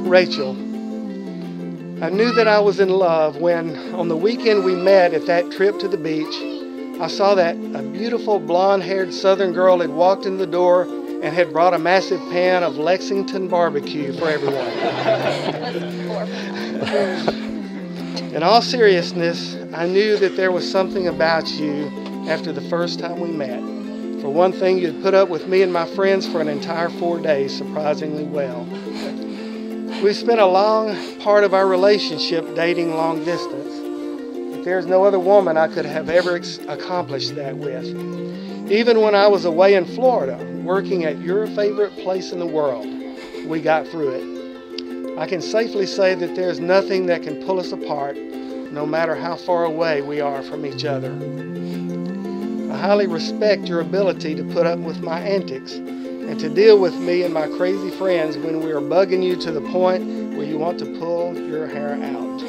Rachel. I knew that I was in love when, on the weekend we met at that trip to the beach, I saw that a beautiful blonde-haired southern girl had walked in the door and had brought a massive pan of Lexington barbecue for everyone. In all seriousness, I knew that there was something about you after the first time we met. For one thing, you'd put up with me and my friends for an entire 4 days, surprisingly well. We spent a long part of our relationship dating long distance, but there's no other woman I could have ever accomplished that with. Even when I was away in Florida, working at your favorite place in the world, we got through it. I can safely say that there's nothing that can pull us apart, no matter how far away we are from each other. I highly respect your ability to put up with my antics and to deal with me and my crazy friends when we are bugging you to the point where you want to pull your hair out.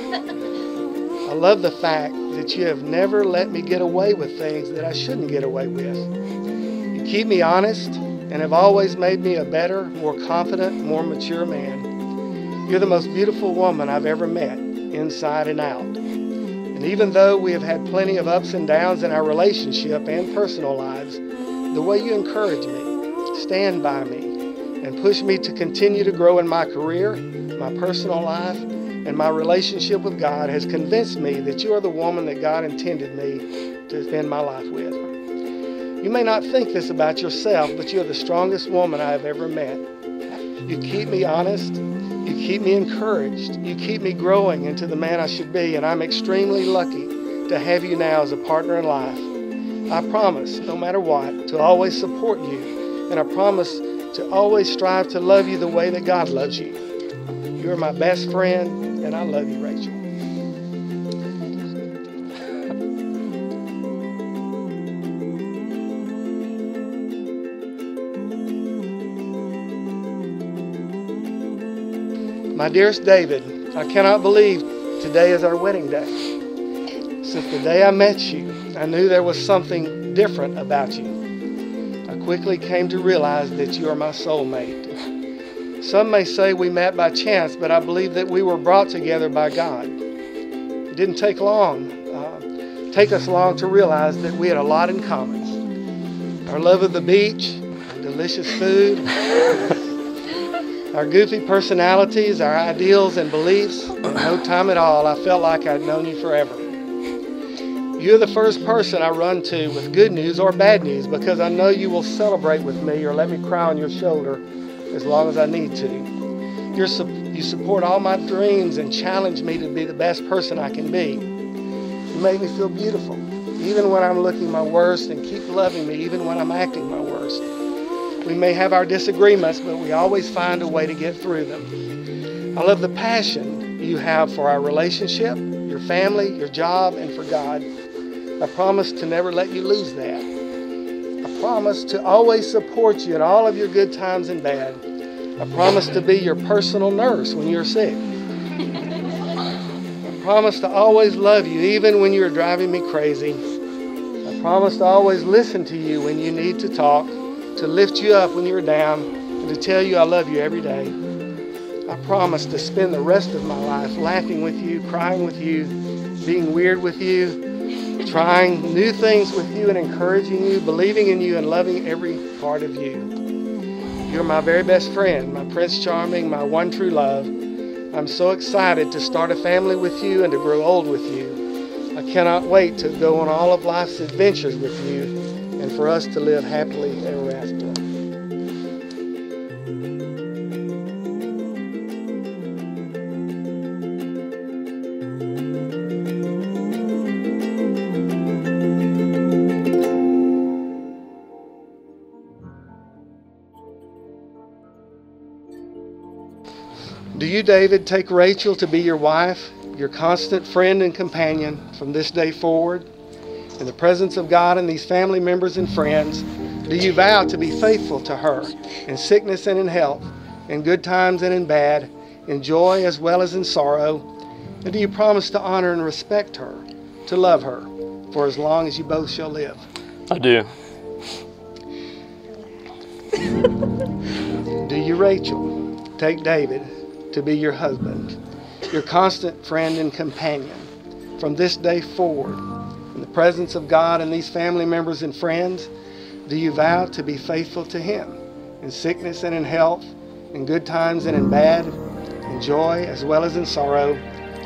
I love the fact that you have never let me get away with things that I shouldn't get away with. You keep me honest and have always made me a better, more confident, more mature man. You're the most beautiful woman I've ever met, inside and out. And even though we have had plenty of ups and downs in our relationship and personal lives, the way you encourage me, stand by me, and push me to continue to grow in my career, my personal life, and my relationship with God has convinced me that you are the woman that God intended me to spend my life with. You may not think this about yourself, but you are the strongest woman I have ever met. You keep me honest. You keep me encouraged. You keep me growing into the man I should be, and I'm extremely lucky to have you now as a partner in life. I promise, no matter what, to always support you, and I promise to always strive to love you the way that God loves you. You're my best friend, and I love you, Rachel. My dearest David, I cannot believe today is our wedding day. Since the day I met you, I knew there was something different about you. I quickly came to realize that you are my soulmate. Some may say we met by chance, but I believe that we were brought together by God. It didn't take us long to realize that we had a lot in common. Our love of the beach, our delicious food, our goofy personalities, our ideals and beliefs. In no time at all, I felt like I'd known you forever. You're the first person I run to with good news or bad news because I know you will celebrate with me or let me cry on your shoulder as long as I need to. You support all my dreams and challenge me to be the best person I can be. You make me feel beautiful, even when I'm looking my worst, and keep loving me even when I'm acting my worst. We may have our disagreements, but we always find a way to get through them. I love the passion you have for our relationship, your family, your job, and for God. I promise to never let you lose that. I promise to always support you in all of your good times and bad. I promise to be your personal nurse when you're sick. I promise to always love you even when you're driving me crazy. I promise to always listen to you when you need to talk, to lift you up when you're down, and to tell you I love you every day. I promise to spend the rest of my life laughing with you, crying with you, being weird with you, trying new things with you and encouraging you, believing in you, and loving every part of you. You're my very best friend, my Prince Charming, my one true love. I'm so excited to start a family with you and to grow old with you. I cannot wait to go on all of life's adventures with you and for us to live happily ever after. Do you, David, take Rachel to be your wife, your constant friend and companion from this day forward? In the presence of God and these family members and friends, do you vow to be faithful to her in sickness and in health, in good times and in bad, in joy as well as in sorrow? And do you promise to honor and respect her, to love her, for as long as you both shall live? I do. Do you, Rachel, take David to be your husband, your constant friend and companion. From this day forward, in the presence of God and these family members and friends, do you vow to be faithful to Him in sickness and in health, in good times and in bad, in joy as well as in sorrow?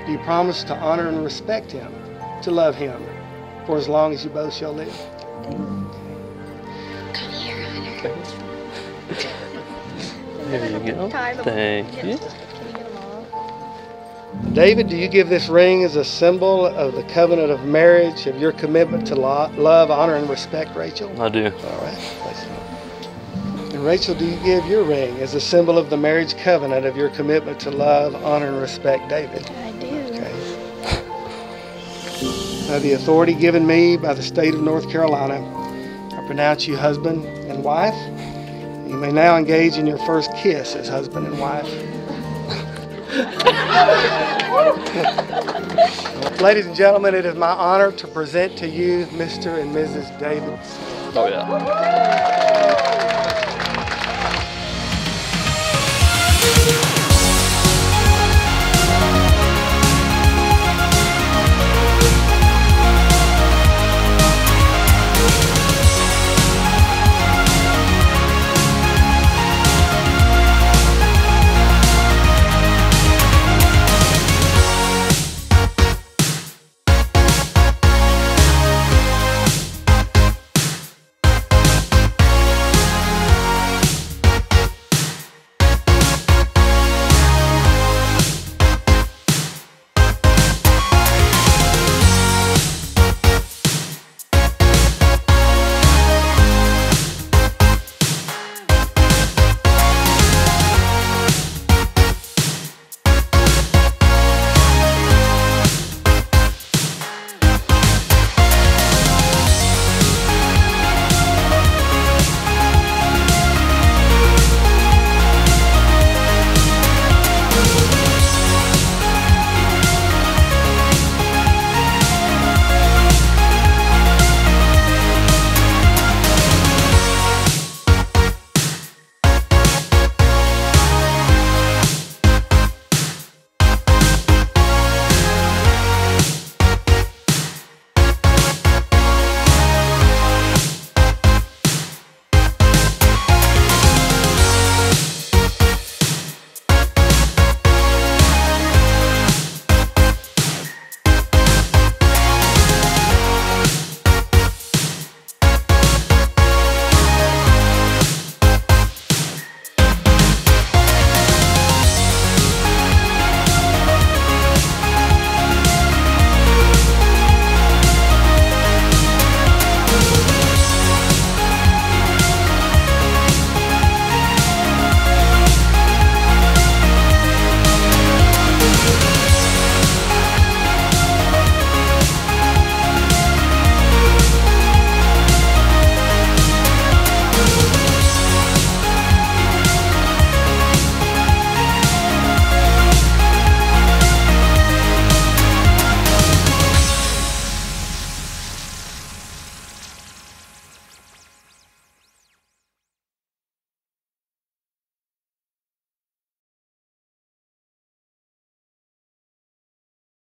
Do you promise to honor and respect Him, to love Him for as long as you both shall live? Come here, Hunter. There you go. Thank you. David, do you give this ring as a symbol of the covenant of marriage, of your commitment to love, honor, and respect, Rachel? I do. All right. Place it on. And Rachel, do you give your ring as a symbol of the marriage covenant of your commitment to love, honor, and respect, David? I do. Okay. By the authority given me by the state of North Carolina, I pronounce you husband and wife. You may now engage in your first kiss as husband and wife. Ladies and gentlemen, it is my honor to present to you Mr. and Mrs. David. Oh, yeah.